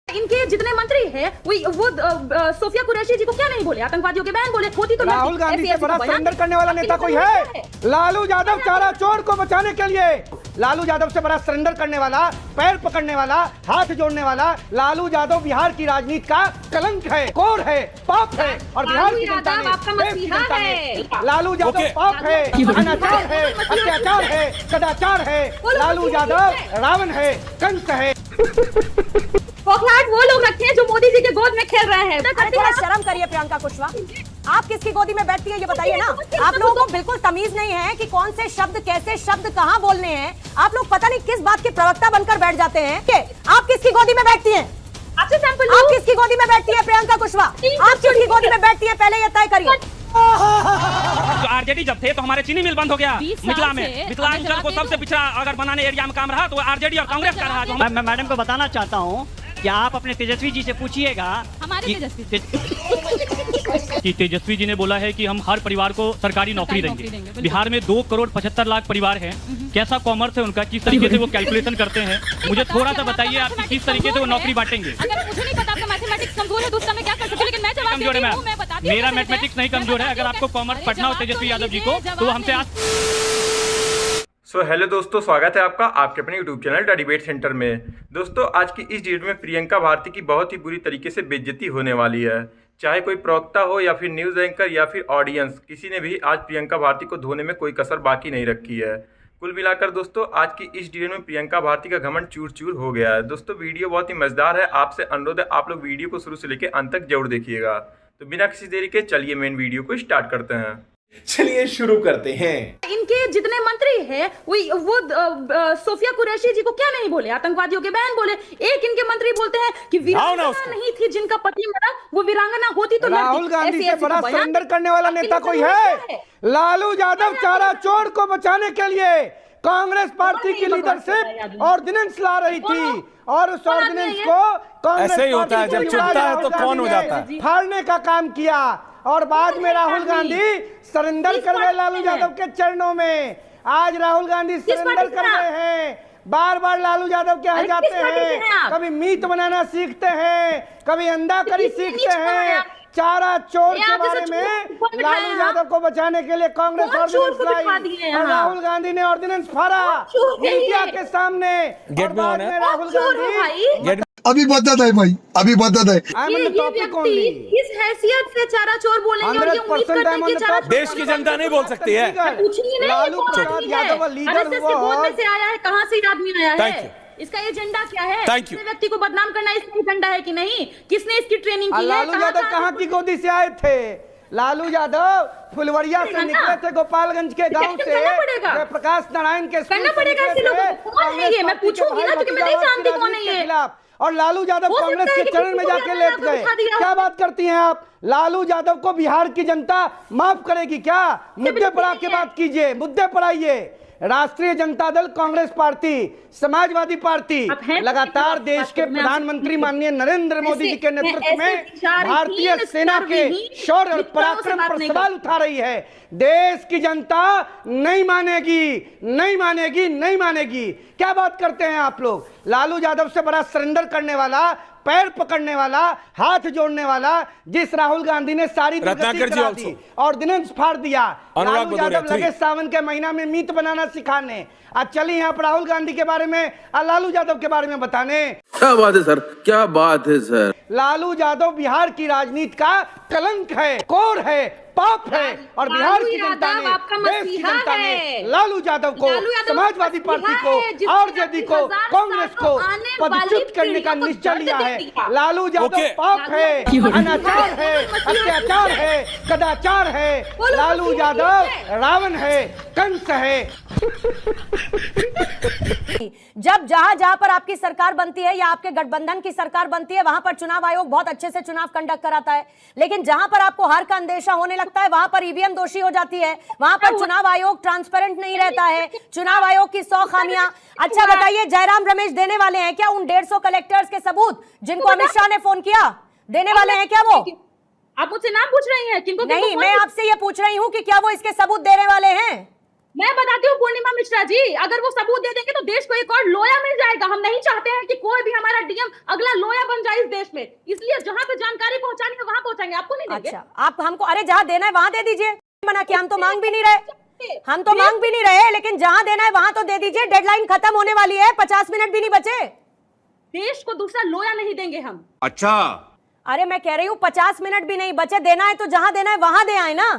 इनके जितने मंत्री हैं वो सोफिया कुरैशी जी को क्या नहीं बोले, आतंकवादियों के बैन बोले, होती तो राहुल गांधी से बड़ा सरेंडर करने वाला नेता कोई है? लालू यादव चारा चोर को बचाने के लिए, लालू यादव से बड़ा सरेंडर करने वाला, पैर पकड़ने वाला, हाथ जोड़ने वाला लालू यादव बिहार की राजनीति का कलंक है, कोर है, पाप है। और बिहार की जनता ने, देश की जनता ने लालू यादव पाप है, अनाचार है, अत्याचार है, कदाचार है। लालू यादव रावण है, कंस है। खोखलाहट वो लोग रखे हैं जो मोदी जी के गोद में खेल रहे हैं। थोड़ा शर्म करिए प्रियंका कुशवाहा, आप किसकी गोदी में बैठती है ये बताइए ना। आप लोगों को बिल्कुल तमीज नहीं है कि कौन से शब्द, कैसे शब्द कहाँ बोलने हैं। आप लोग पता नहीं किस बात के प्रवक्ता बनकर बैठ जाते हैं। आप किसकी गोदी में बैठती हैं? आपसे सैंपल आप किसकी गोदी में बैठती है प्रियंका कुशवाहा? आप किसकी गोदी में बैठती है पहले ये तय करिए। तो आरजेडी जब थे तो हमारे चीनी मिल बंद हो गया मिथिला में। मिथिलांचल को सबसे पिछड़ा अगर बनाने एरिया में काम रहा तो आरजेडी और कांग्रेस का रहा। मैं मैडम को बताना चाहता हूँ कि आप अपने तेजस्वी जी से पूछिएगा हमारे कि तेजस्वी जी ने बोला है कि हम हर परिवार को सरकारी नौकरी देंगे। बिहार में 2,75,00,000 परिवार हैं। कैसा कॉमर्स है उनका, किस तरीके से वो कैलकुलेशन करते हैं, मुझे थोड़ा सा बताइए आप किस तरीके से वो नौकरी बांटेंगे। अगर मुझे नहीं पता आपका मैथमेटिक्स कमजोर है तो उसका मैं क्या कर सकती हूं, लेकिन मैं जवाब कमजोर है देती हूं, मैं बताती हूं। मेरा मैथमेटिक्स नहीं कमजोर है। अगर आपको कॉमर्स पढ़ना हो तेजस्वी यादव जी को तो हमसे हेलो दोस्तों, स्वागत है आपका आपके अपने YouTube channel the debate centre में। दोस्तों, आज की इस डिबेट में प्रियंका भारती की बहुत ही बुरी तरीके से बेइज्जती होने वाली है। चाहे कोई प्रवक्ता हो या फिर न्यूज़ एंकर या फिर ऑडियंस, किसी ने भी आज प्रियंका भारती को धोने में कोई कसर बाकी नहीं रखी है। कुल मिलाकर दोस्तों, आज की इस डिबेट में प्रियंका भारती का घमंड चूर चूर हो गया है। दोस्तों, वीडियो बहुत ही मजेदार है। आपसे अनुरोध है आप लोग वीडियो को शुरू से लेकर अंत तक जरूर देखिएगा। तो बिना किसी देरी के चलिए मेन वीडियो को स्टार्ट करते हैं। चलिए शुरू करते हैं। इनके जितने मंत्री हैं वो सोफिया कुरैशी जी को क्या नहीं बोले, आतंकवादियों के बैन बोले। एक इनके मंत्री बोलते हैं कि वीरांगना नहीं थी जिनका पति मरा, वो वीरांगना होती तो राहुल गांधी से बड़ा सरेंडर करने वाला नेता कोई है? लालू यादव चारा चोर को बचाने के लिए कांग्रेस पार्टी की लीडरशिप ऑर्डिनेंस ला रही थी और उस ऑर्डिनेंस को कांग्रेस ऐसे ही होता है, जब चुपता है तो कौन हो जाता है, फाड़ने का काम किया। और बाद में राहुल गांधी सरेंडर कर गए लालू यादव के चरणों में। आज राहुल गांधी सरेंडर कर गए हैं। बार बार लालू यादव के यहाँ जाते हैं, कभी मीट बनाना सीखते हैं, कभी अंडा करी सीखते हैं। चारा चोर के बारे में लालू यादव को बचाने के लिए कांग्रेस ऑर्डिनेंस लाई और राहुल गांधी ने ऑर्डिनेंस फाड़ा मीडिया के सामने। और बाद में राहुल गांधी अभी बदत है भाई, अभी बदत है। इस हैसियत से चारा चोर बोलेंगे और ये उम्मीद करते हैं कि चारा चोर देश की जनता नहीं बोल सकती है। लालू प्रसाद यादव लीडर से आया है, कहाँ से आदमी आया है, इसका एजेंडा क्या है, किसी व्यक्ति को बदनाम करना इसका एजेंडा है कि नहीं, किसने इसकी ट्रेनिंग की है? लालू यादव कहाँ की गोदी से आए थे? लालू यादव फुलवरिया से निकले थे, गोपालगंज के गांव से प्रकाश नारायण के करना पड़ेगा। कौन है ये, मैं पूछूंगी ना क्योंकि मैं नहीं जानती कौन है ये। और लालू यादव कांग्रेस के चरण में जाके लेट गए। क्या बात करती हैं आप? लालू यादव को बिहार की जनता माफ करेगी क्या? मुद्दे पर आके बात कीजिए, मुद्दे पर आइए। राष्ट्रीय जनता दल, कांग्रेस पार्टी, समाजवादी पार्टी लगातार देश के प्रधानमंत्री माननीय नरेंद्र मोदी जी के नेतृत्व में भारतीय सेना के शौर्य और पराक्रम पर सवाल उठा रही है। देश की जनता नहीं मानेगी, नहीं मानेगी, नहीं मानेगी। क्या बात करते हैं आप लोग? लालू यादव से बड़ा सरेंडर करने वाला, पैर पकड़ने वाला, हाथ जोड़ने वाला, जिस राहुल गांधी ने सारी ऑर्डिनेंस फाड़ दिया। लालू यादव लगे सावन के महीना में मीट बनाना सिखाने। आज चलिए आप राहुल गांधी के बारे में और लालू यादव के बारे में बताने। क्या बात है सर, क्या बात है सर। लालू यादव बिहार की राजनीति का कलंक है, कोर है, पाप है। और बिहार की जनता ने, देश की जनता ने लालू यादव को, समाजवादी पार्टी को, आरजेडी को, कांग्रेस को पदच्युत करने का निश्चय लिया है। लालू यादव पाप है, अनाचार है, अत्याचार है, कदाचार है। लालू यादव रावण है, कंस है। जब जहां जहां पर आपकी सरकार बनती है या आपके गठबंधन की सरकार बनती है, वहां पर चुनाव आयोग बहुत अच्छे से चुनाव कंडक्ट कराता है। लेकिन जहां पर आपको हार का अंदेशा होने लगता है, वहां पर ईवीएम दोषी हो जाती है, वहां पर चुनाव आयोग ट्रांसपेरेंट नहीं रहता है, चुनाव आयोग की 100 खामियां। अच्छा बताइए, जयराम रमेश देने वाले हैं क्या उन 150 कलेक्टर्स के सबूत जिनको अमित शाह ने फोन किया? देने वाले हैं क्या वो? आप मुझसे नाम पूछ रही हैं? किनको? नहीं, मैं आपसे ये पूछ रही हूँ कि क्या वो इसके सबूत देने वाले हैं? मैं बताती हूँ पूर्णिमा मिश्रा जी, अगर वो सबूत दे देंगे तो देश को एक और लोया मिल जाएगा। हम नहीं चाहते हैं कि कोई भी हमारा डीएम अगला लोया बन जाए इस देश में, इसलिए जहां पे जानकारी पहुंचानी है वहां पहुंचाएंगे, आपको नहीं देंगे। अच्छा, आप हमको, अरे जहां देना है वहां दे दीजिए, मना किया, हम तो मांग भी नहीं रहे, हम तो मांग भी नहीं रहे, लेकिन जहां देना है वहां तो दे दीजिए। डेडलाइन खत्म होने वाली है, 50 मिनट भी नहीं बचे। देश को दूसरा लोया नहीं देंगे हम। अच्छा, अरे मैं कह रही हूँ 50 मिनट भी नहीं बचे, देना है तो जहां देना है वहां दे आए ना।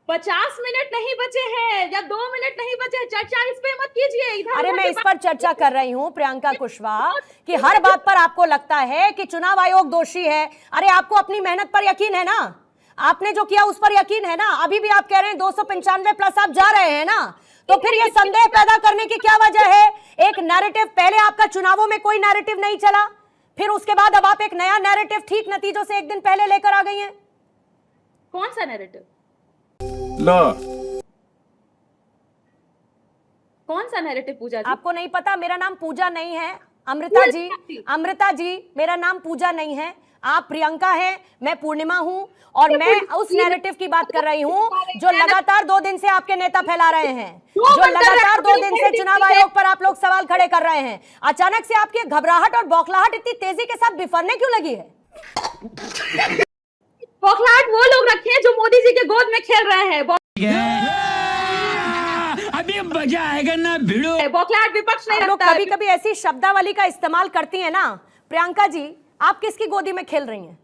50 मिनट नहीं बचे हैं या 2 मिनट नहीं बचे, चर्चा इस पे मत कीजिए इधर। अरे मैं इस पर चर्चा कर रही हूँ प्रियंका कुशवाहा कि हर बात पर आपको लगता है कि चुनाव आयोग दोषी है। अरे आपको अपनी मेहनत पर यकीन है ना, आपने जो किया उस पर यकीन है ना। अभी भी आप कह रहे हैं 295 प्लस आप जा रहे हैं ना, तो फिर ये संदेह पैदा करने की क्या वजह है? एक नैरेटिव, पहले आपका चुनावों में कोई नैरेटिव नहीं चला, फिर उसके बाद अब आप एक नया नैरेटिव ठीक नतीजों से एक दिन पहले लेकर आ गई हैं। कौन सा नैरेटिव? लो, कौन सा नैरेटिव पूजा जी? आपको नहीं पता? मेरा नाम पूजा नहीं है अमृता जी, अमृता जी मेरा नाम पूजा नहीं है, आप प्रियंका हैं, मैं पूर्णिमा हूं, और मैं उस नैरेटिव की बात कर रही हूं जो लगातार 2 दिन से आपके नेता फैला रहे हैं, जो लगातार 2 दिन से चुनाव आयोग पर आप लोग सवाल खड़े कर रहे हैं। अचानक से आपकी घबराहट और बौखलाहट इतनी तेजी के साथ बिफरने क्यों लगी है? बौखलाहट वो लोग रखे हैं जो मोदी जी के गोद में खेल रहे हैं। अभी मजा आएगा ना भिड़ो। बौखलाहट विपक्ष नहीं लोग रखता। कभी कभी ऐसी शब्दावली का इस्तेमाल करती है ना। प्रियंका जी, आप किसकी गोदी में खेल रही हैं?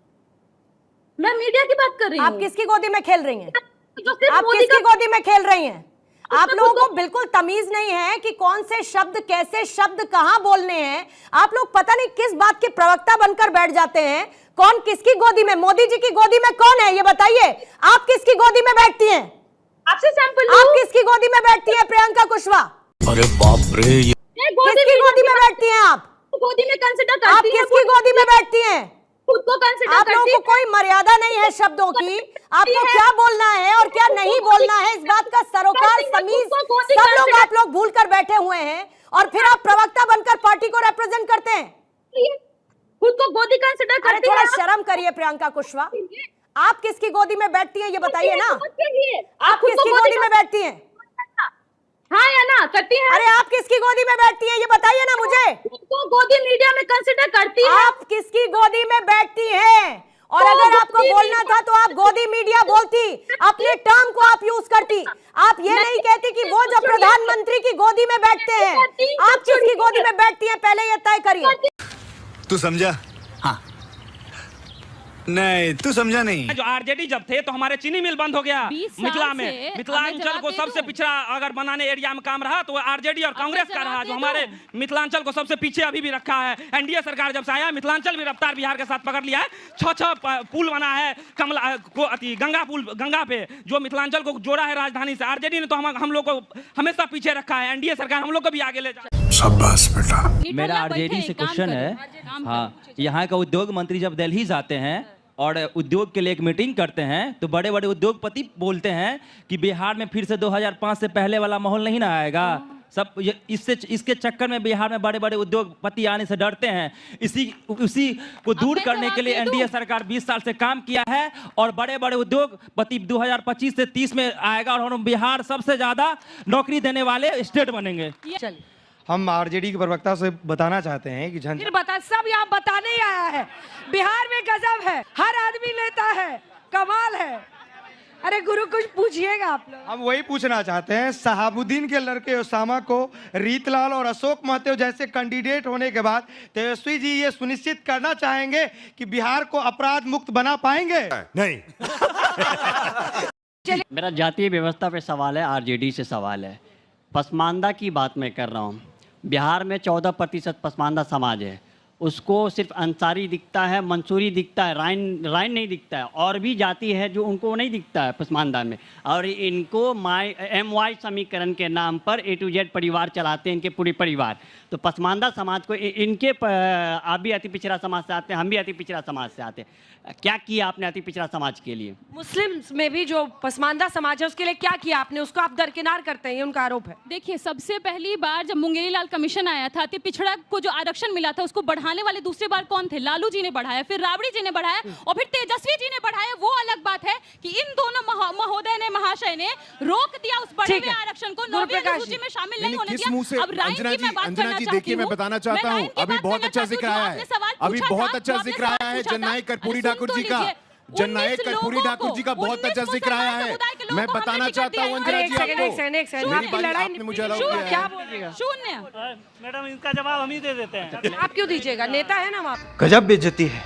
मैं मीडिया की बात कर रही हूँ। आप किसकी गोदी में खेल रही हैं? जो सिर्फ आप मोदी किसकी का- गोदी में खेल रही हैं? आप लोगों को बिल्कुल तमीज नहीं है कि कौन से शब्द, कैसे शब्द कहां बोलने हैं। आप लोग पता नहीं किस बात के प्रवक्ता बनकर बैठ जाते हैं। कौन किसकी गोदी में? मोदी जी की गोदी में कौन है ये बताइए। आप किसकी गोदी में बैठती हैं? आपसे सैंपल आप किसकी गोदी में बैठती हैं प्रियंका कुशवाहा? अरे बाप रे, किसकी गोदी में बैठती हैं आप? गोदी में कंसिडर आप करती है, किसकी गोदी में बैठती हैं? खुद को कंसिडर आप लोगों करती को है। कोई मर्यादा नहीं है शब्दों की। आपको क्या बोलना है और क्या नहीं बोलना है, इस बात का सरोकार, तमीज सब लोग आप लोग भूल कर बैठे हुए हैं, और फिर आप प्रवक्ता बनकर पार्टी को रिप्रेजेंट करते हैं। खुद को गोदी कंसिडर अरे करती थोड़ा है। शर्म करिए प्रियंका कुशवाहा। आप किसकी गोदी में बैठती हैं ये बताइए ना। आप खुद को किसकी गोदी में बैठती हैं? हाँ या ना करती है? अरे आप किसकी गोदी में बैठती हैं ये बताइए ना मुझे। खुद को गोदी मीडिया में कंसिडर करती है। आप किसकी गोदी में बैठती हैं? और अगर आपको बोलना था तो आप गोदी मीडिया बोलती, अपने टर्म को आप यूज करती। आप ये नहीं कहती कि वो जो प्रधानमंत्री की गोदी में बैठते हैं। आप किसकी गोदी में बैठती हैं पहले ये तय करिए। तू समझा? हाँ नहीं, तू समझा नहीं। जो आरजेडी जब थे तो हमारे चीनी मिल बंद हो गया 20 साल मिथिला से में। मिथिलांचल हमें को जवाब सबसे दे दो। पिछड़ा अगर बनाने एरिया में काम रहा तो आरजेडी और कांग्रेस का जवाब रहा, दे जो दो। हमारे मिथिलांचल को सबसे पीछे अभी भी रखा है। एनडीए सरकार जब से आया मिथिलांचल भी रफ्तार बिहार के साथ पकड़ लिया है। 6 पुल बना है कमला को गंगा पुल, गंगा पे, जो मिथिलांचल को जोड़ा है राजधानी से। आरजेडी ने तो हम लोग को हमेशा पीछे रखा है। एनडीए सरकार हम लोग को भी आगे ले जाए। शाबाश बेटा। मेरा आरजेडी से क्वेश्चन है, हाँ, यहाँ का उद्योग मंत्री जब दिल्ली जाते हैं और उद्योग के लिए एक मीटिंग करते हैं तो बड़े बड़े उद्योगपति बोलते हैं कि बिहार में फिर से 2005 से पहले वाला माहौल नहीं ना आएगा। सब इसके चक्कर में बिहार में बड़े बड़े उद्योगपति आने से डरते हैं। उसी को दूर करने के लिए एनडीए सरकार 20 साल से काम किया है, और बड़े बड़े उद्योगपति 2025 से 30 में आएगा, और हम बिहार सबसे ज्यादा नौकरी देने वाले स्टेट बनेंगे। हम आरजेडी के प्रवक्ता से बताना चाहते हैं कि फिर बता, सब यहाँ बताने ही आया है। बिहार में गजब है, हर आदमी लेता है, कमाल है। अरे गुरु कुछ पूछिएगा आप लोग। हम वही पूछना चाहते हैं, शहाबुद्दीन के लड़के ओसामा को रीतलाल और अशोक महतो जैसे कैंडिडेट होने के बाद तेजस्वी जी ये सुनिश्चित करना चाहेंगे कि बिहार को अपराध मुक्त बना पाएंगे? नहीं। मेरा जातीय व्यवस्था पे सवाल है, आरजेडी से सवाल है। पसमानदा की बात मैं कर रहा हूँ। बिहार में 14% पसमानदा समाज है, उसको सिर्फ अंसारी दिखता है, मंसूरी दिखता है, राइन नहीं दिखता है। और भी जाति है जो उनको नहीं दिखता है पसमानदा में, और इनको MY समीकरण के नाम पर A to Z परिवार चलाते हैं, इनके पूरे परिवार। तो पसमानदा समाज को इनके आप भी अति पिछड़ा समाज से आते हैं, हम भी अति पिछड़ा समाज से आते हैं। क्या किया आपने अति पिछड़ा समाज के लिए? मुस्लिम्स में भी जो पसमानदा समाज है उसके लिए क्या किया आपने? उसको आप दरकिनार करते हैं, ये उनका आरोप है। देखिए, सबसे पहली बार जब मुंगेरी लाल कमीशन आया था, अति पिछड़ा को जो आरक्षण मिला था उसको बढ़ाने बढ़ाने वाले दूसरी बार कौन थे? लालू जी ने बढ़ाया, फिर राबड़ी जी ने बढ़ाया और फिर तेजस्वी जी ने बढ़ाया। वो अलग बात है कि इन दोनों महोदय ने, महाशय ने रोक दिया उस बढ़े हुए आरक्षण को, 9वीं अनुसूची में शामिल नहीं होने दिया। अब राइन की मैं बात करना चाहती हूं। मैं बताना चाहता हूँ, अभी बहुत अच्छा जिक्र आया है, अभी बहुत अच्छा जिक्र आया है जननायक कर्पूरी ठाकुर जी का, जननायक कर्पूरी ठाकुर जी का बहुत अच्छा जिक्र आया है। मैं बताना चाहता हूँ अंजना जी आपको, आपने मुझे अलाउ किया है। क्या बोल रही है? शून्य। मैडम इसका जवाब हम ही दे देते हैं। आप क्यों दीजिएगा? नेता है ना आप। गजब बेइज्जती है।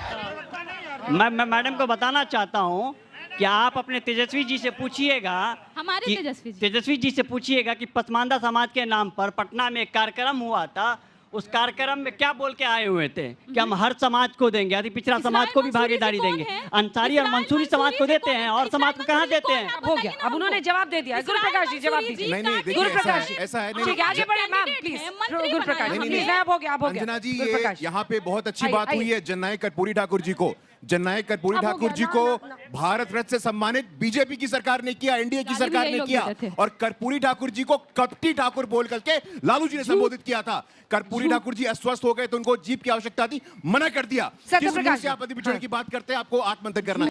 मैं मैडम को बताना चाहता हूँ कि आप अपने तेजस्वी जी से पूछिएगा, हमारे तेजस्वी जी से पूछिएगा कि पसमानदा समाज के नाम पर पटना में एक कार्यक्रम हुआ था, उस कार्यक्रम में क्या बोल के आए हुए थे कि हम हर समाज को देंगे, अति पिछड़ा समाज को भी भागीदारी देंगे। अंसारी और मंसूरी समाज को देते हैं और समाज को कहाँ देते हैं? हो गया, अब उन्होंने जवाब दे दिया। गुरुप्रकाश जी जवाब दीजिए। नहीं गुरुप्रकाश ऐसा है ठीक है, आगे बढ़े मैम प्लीज। गुरुप्रकाश जी प्लीज, अब हो गया, अब हो गया। अंजना जी, ये यहाँ पे बहुत अच्छी बात हुई है जननायक कर्पूरी ठाकुर जी को, जननायक कर्पूरी ठाकुर जी को भारत रत्न से सम्मानित बीजेपी की सरकार ने किया, एनडीए की सरकार ने किया, और कर्पूरी ठाकुर जी को कपटी ठाकुर बोल करके लालू जी ने संबोधित किया था। कर्पूरी ठाकुर जी अस्वस्थ हो गए तो उनको जीप की आवश्यकता थी, मना कर दिया। किस मुंह से आप अति पिछड़े की बात करते हैं? आपको आत्मंथन करना है।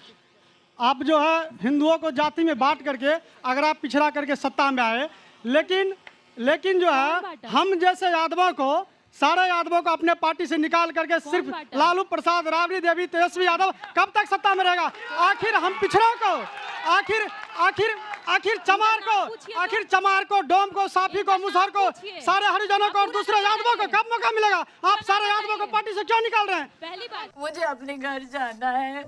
आप जो है हिंदुओं को जाति में बांट करके अगर आप पिछड़ा करके सत्ता में आए, लेकिन जो है हम जैसे यादवों को, सारे यादवों को अपने पार्टी से निकाल करके सिर्फ लालू प्रसाद, राबड़ी देवी, तेजस्वी यादव कब तक सत्ता में रहेगा? आखिर हम पिछड़ों को, आखिर चमार को, डोम को, साफी को, मुसहर को, सारे हरिजनों को और दूसरे यादवों को कब मौका मिलेगा? आप सारे यादवों को पार्टी से क्यों निकाल रहे हैं? पहली बात, मुझे अपने घर जाना है,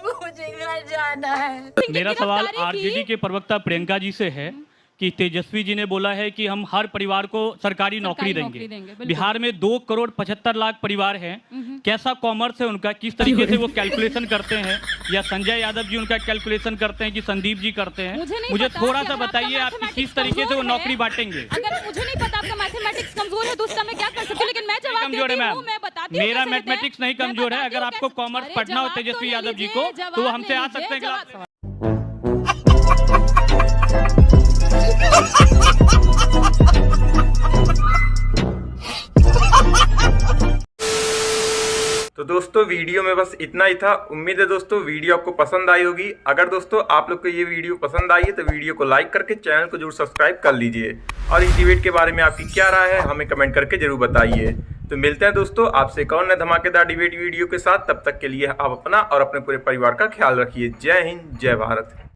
मुझे घर जाना है। मेरा सवाल आरजेडी के प्रवक्ता प्रियंका जी से है कि तेजस्वी जी ने बोला है कि हम हर परिवार को सरकारी नौकरी देंगे। बिहार में 2,75,00,000 परिवार हैं। कैसा कॉमर्स है उनका, किस तरीके से वो कैलकुलेशन करते हैं, या संजय यादव जी उनका कैलकुलेशन करते हैं कि संदीप जी करते हैं? मुझे थोड़ा सा बताइए आप किस तरीके से वो नौकरी बांटेंगे। अगर मुझे नहीं पता आपका मैथमेटिक्स कमजोर है तो उसका मैं क्या कर सकती हूँ, लेकिन मैं जवाब कमजोर है मैम, मैं बताती हूँ। मेरा मैथमेटिक्स नहीं कमजोर है। अगर आपको कॉमर्स पढ़ना हो तेजस्वी यादव जी को तो वो हमसे आ सकते हैं। तो दोस्तों वीडियो में बस इतना ही था। उम्मीद है दोस्तों वीडियो आपको पसंद आई होगी। अगर दोस्तों आप लोग को ये वीडियो पसंद आई है तो वीडियो को लाइक करके चैनल को जरूर सब्सक्राइब कर लीजिए, और इस डिबेट के बारे में आपकी क्या राय है हमें कमेंट करके जरूर बताइए। तो मिलते हैं दोस्तों आपसे एक और नए धमाकेदार डिबेट वीडियो के साथ। तब तक के लिए आप अपना और अपने पूरे परिवार का ख्याल रखिए। जय हिंद, जय भारत।